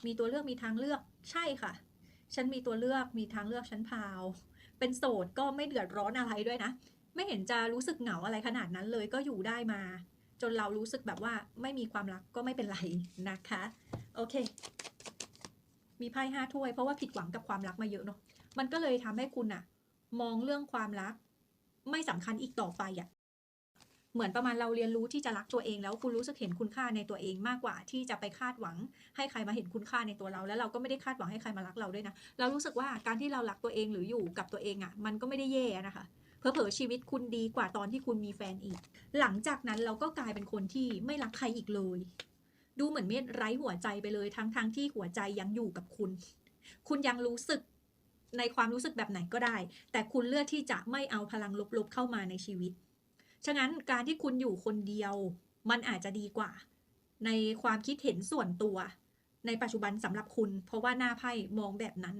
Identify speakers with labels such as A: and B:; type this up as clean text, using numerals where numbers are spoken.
A: มีตัวเลือกมีทางเลือกใช่ค่ะฉันมีตัวเลือกมีทางเลือกฉันพาวเป็นโสดก็ไม่เดือดร้อนอะไรด้วยนะไม่เห็นจะรู้สึกเหงาอะไรขนาดนั้นเลยก็อยู่ได้มาจนเรารู้สึกแบบว่าไม่มีความรักก็ไม่เป็นไรนะคะโอเคมีไพ่5 ถ้วยเพราะว่าผิดหวังกับความรักมาเยอะเนาะมันก็เลยทำให้คุณอะมองเรื่องความรักไม่สำคัญอีกต่อไปอะเหมือนประมาณเราเรียนรู้ที่จะรักตัวเองแล้วคุณรู้สึกเห็นคุณค่าในตัวเองมากกว่าที่จะไปคาดหวังให้ใครมาเห็นคุณค่าในตัวเราแล้วเราก็ไม่ได้คาดหวังให้ใครมารักเราด้วยนะเรารู้สึกว่าการที่เรารักตัวเองหรืออยู่กับตัวเองอะมันก็ไม่ได้แย่นะคะเผลอๆชีวิตคุณดีกว่าตอนที่คุณมีแฟนอีกหลังจากนั้นเราก็กลายเป็นคนที่ไม่รักใครอีกเลยดูเหมือนเม็ดไร้หัวใจไปเลยทั้งที่หัวใจยังอยู่กับคุณคุณยังรู้สึกในความรู้สึกแบบไหนก็ได้แต่คุณเลือกที่จะไม่เอาพลังลบๆเข้ามาในชีวิต ฉะนั้นการที่คุณอยู่คนเดียวมันอาจจะดีกว่าในความคิดเห็นส่วนตัวในปัจจุบันสำหรับคุณเพราะว่าหน้าไพ่มองแบบนั้น